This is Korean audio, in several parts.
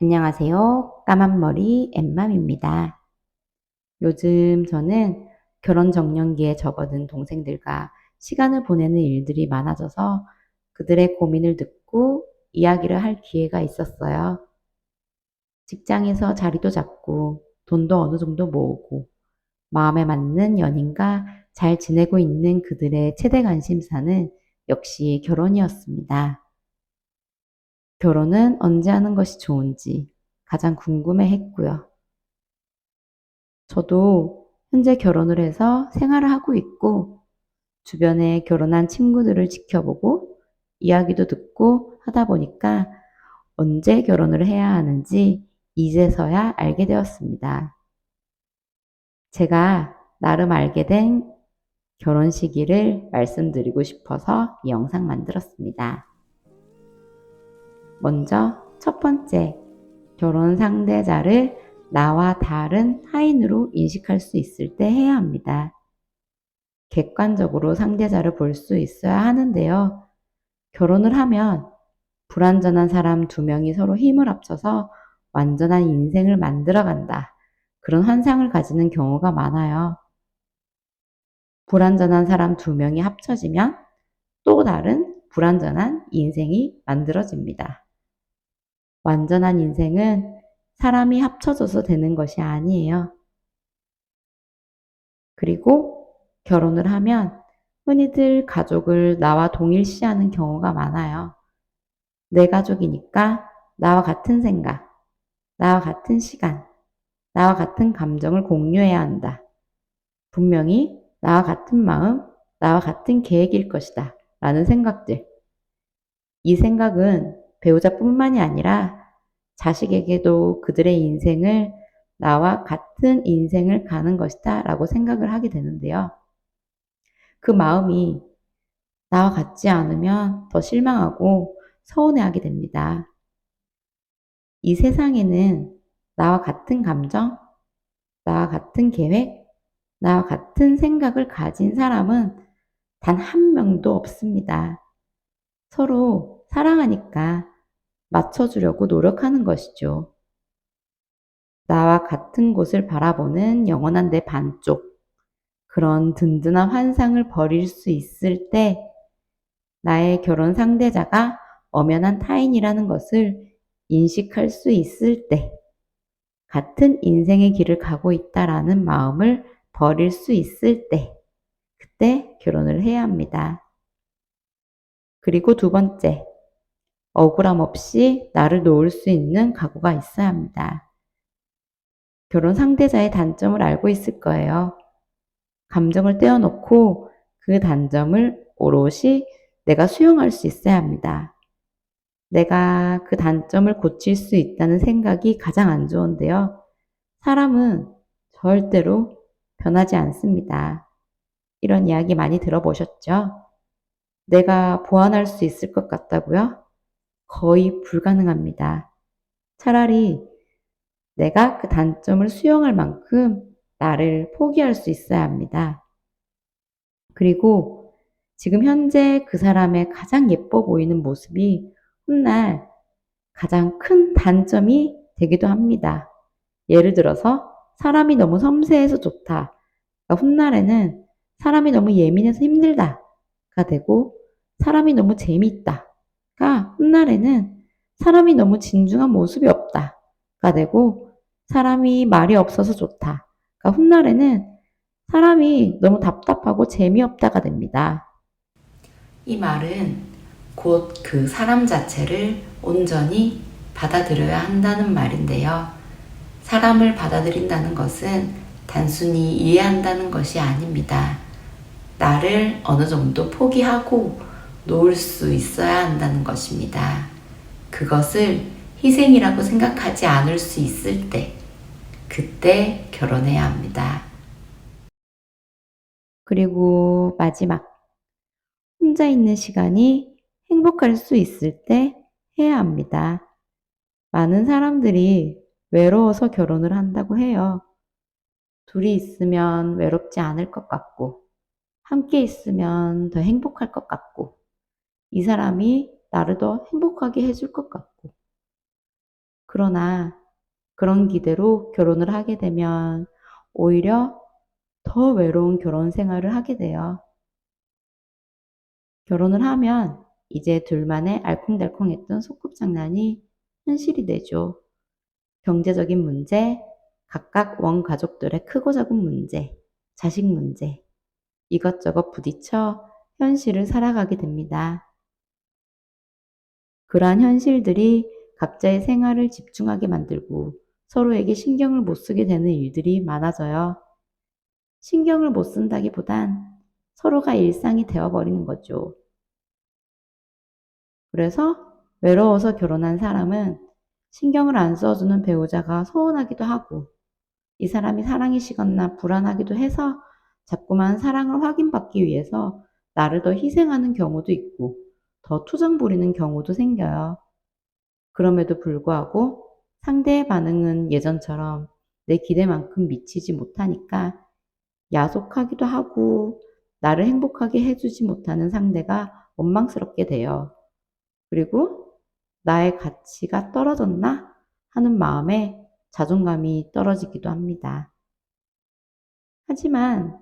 안녕하세요. 까만머리 엠맘입니다. 요즘 저는 결혼 정년기에 접어든 동생들과 시간을 보내는 일들이 많아져서 그들의 고민을 듣고 이야기를 할 기회가 있었어요. 직장에서 자리도 잡고 돈도 어느 정도 모으고 마음에 맞는 연인과 잘 지내고 있는 그들의 최대 관심사는 역시 결혼이었습니다. 결혼은 언제 하는 것이 좋은지 가장 궁금해 했고요. 저도 현재 결혼을 해서 생활을 하고 있고 주변에 결혼한 친구들을 지켜보고 이야기도 듣고 하다 보니까 언제 결혼을 해야 하는지 이제서야 알게 되었습니다. 제가 나름 알게 된 결혼 시기를 말씀드리고 싶어서 이 영상 만들었습니다. 먼저 첫 번째, 결혼 상대자를 나와 다른 타인으로 인식할 수 있을 때 해야 합니다. 객관적으로 상대자를 볼 수 있어야 하는데요. 결혼을 하면 불완전한 사람 두 명이 서로 힘을 합쳐서 완전한 인생을 만들어 간다. 그런 환상을 가지는 경우가 많아요. 불완전한 사람 두 명이 합쳐지면 또 다른 불완전한 인생이 만들어집니다. 완전한 인생은 사람이 합쳐져서 되는 것이 아니에요. 그리고 결혼을 하면 흔히들 가족을 나와 동일시하는 경우가 많아요. 내 가족이니까 나와 같은 생각, 나와 같은 시간, 나와 같은 감정을 공유해야 한다. 분명히 나와 같은 마음, 나와 같은 계획일 것이다. 라는 생각들. 이 생각은 배우자뿐만이 아니라 자식에게도 그들의 인생을 나와 같은 인생을 가는 것이다. 라고 생각을 하게 되는데요. 그 마음이 나와 같지 않으면 더 실망하고 서운해하게 됩니다. 이 세상에는 나와 같은 감정, 나와 같은 계획, 나와 같은 생각을 가진 사람은 단 한 명도 없습니다. 서로 사랑하니까 맞춰주려고 노력하는 것이죠. 나와 같은 곳을 바라보는 영원한 내 반쪽, 그런 든든한 환상을 버릴 수 있을 때 나의 결혼 상대자가 엄연한 타인이라는 것을 인식할 수 있을 때 같은 인생의 길을 가고 있다라는 마음을 버릴 수 있을 때 그때 결혼을 해야 합니다. 그리고 두 번째, 억울함 없이 나를 놓을 수 있는 각오가 있어야 합니다. 결혼 상대자의 단점을 알고 있을 거예요. 감정을 떼어놓고 그 단점을 오롯이 내가 수용할 수 있어야 합니다. 내가 그 단점을 고칠 수 있다는 생각이 가장 안 좋은데요. 사람은 절대로 변하지 않습니다. 이런 이야기 많이 들어보셨죠? 내가 보완할 수 있을 것 같다고요? 거의 불가능합니다. 차라리 내가 그 단점을 수용할 만큼 나를 포기할 수 있어야 합니다. 그리고 지금 현재 그 사람의 가장 예뻐 보이는 모습이 훗날 가장 큰 단점이 되기도 합니다. 예를 들어서 사람이 너무 섬세해서 좋다. 그러니까 훗날에는 사람이 너무 예민해서 힘들다가 되고 사람이 너무 재미있다가 훗날에는 사람이 너무 진중한 모습이 없다가 되고 사람이 말이 없어서 좋다가 훗날에는 사람이 너무 답답하고 재미없다가 됩니다. 이 말은 곧 그 사람 자체를 온전히 받아들여야 한다는 말인데요. 사람을 받아들인다는 것은 단순히 이해한다는 것이 아닙니다. 나를 어느 정도 포기하고 놓을 수 있어야 한다는 것입니다. 그것을 희생이라고 생각하지 않을 수 있을 때, 그때 결혼해야 합니다. 그리고 마지막, 혼자 있는 시간이 행복할 수 있을 때 해야 합니다. 많은 사람들이 외로워서 결혼을 한다고 해요. 둘이 있으면 외롭지 않을 것 같고, 함께 있으면 더 행복할 것 같고, 이 사람이 나를 더 행복하게 해줄 것 같고. 그러나 그런 기대로 결혼을 하게 되면 오히려 더 외로운 결혼 생활을 하게 돼요. 결혼을 하면 이제 둘만의 알콩달콩했던 소꿉장난이 현실이 되죠. 경제적인 문제, 각각 원가족들의 크고 작은 문제, 자식 문제, 이것저것 부딪혀 현실을 살아가게 됩니다. 그러한 현실들이 각자의 생활을 집중하게 만들고 서로에게 신경을 못 쓰게 되는 일들이 많아져요. 신경을 못 쓴다기보단 서로가 일상이 되어버리는 거죠. 그래서 외로워서 결혼한 사람은 신경을 안 써주는 배우자가 서운하기도 하고, 이 사람이 사랑이시거나 불안하기도 해서 자꾸만 사랑을 확인받기 위해서 나를 더 희생하는 경우도 있고, 더 투정 부리는 경우도 생겨요. 그럼에도 불구하고 상대의 반응은 예전처럼 내 기대만큼 미치지 못하니까 야속하기도 하고, 나를 행복하게 해주지 못하는 상대가 원망스럽게 돼요. 그리고 나의 가치가 떨어졌나 하는 마음에 자존감이 떨어지기도 합니다. 하지만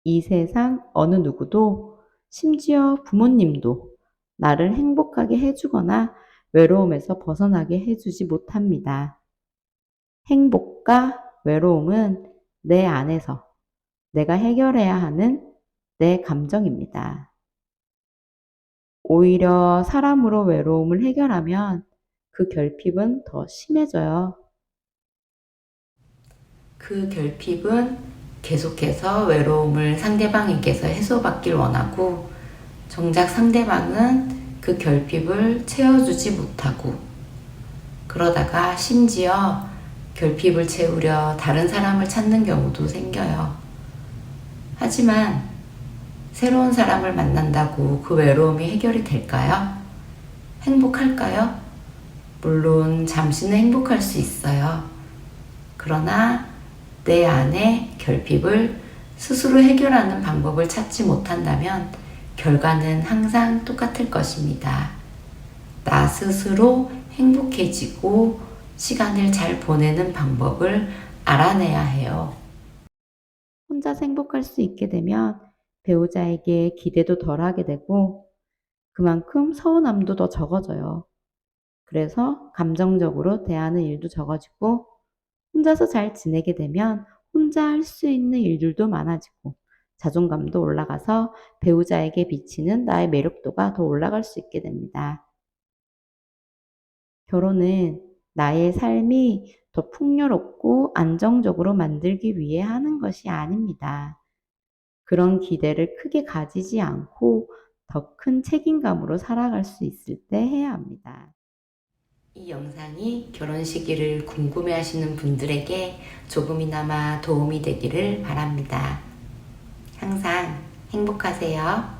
이 세상 어느 누구도, 심지어 부모님도 나를 행복하게 해주거나 외로움에서 벗어나게 해주지 못합니다. 행복과 외로움은 내 안에서 내가 해결해야 하는 내 감정입니다. 오히려 사람으로 외로움을 해결하면 그 결핍은 더 심해져요. 그 결핍은 계속해서 외로움을 상대방에게서 해소받길 원하고, 정작 상대방은 그 결핍을 채워주지 못하고, 그러다가 심지어 결핍을 채우려 다른 사람을 찾는 경우도 생겨요. 하지만 새로운 사람을 만난다고 그 외로움이 해결이 될까요? 행복할까요? 물론 잠시는 행복할 수 있어요. 그러나 내 안의 결핍을 스스로 해결하는 방법을 찾지 못한다면 결과는 항상 똑같을 것입니다. 나 스스로 행복해지고 시간을 잘 보내는 방법을 알아내야 해요. 혼자서 행복할 수 있게 되면 배우자에게 기대도 덜 하게 되고, 그만큼 서운함도 더 적어져요. 그래서 감정적으로 대하는 일도 적어지고, 혼자서 잘 지내게 되면 혼자 할 수 있는 일들도 많아지고, 자존감도 올라가서 배우자에게 비치는 나의 매력도가 더 올라갈 수 있게 됩니다. 결혼은 나의 삶이 더 풍요롭고 안정적으로 만들기 위해 하는 것이 아닙니다. 그런 기대를 크게 가지지 않고 더 큰 책임감으로 살아갈 수 있을 때 해야 합니다. 이 영상이 결혼 시기를 궁금해 하시는 분들에게 조금이나마 도움이 되기를 바랍니다. 항상 행복하세요.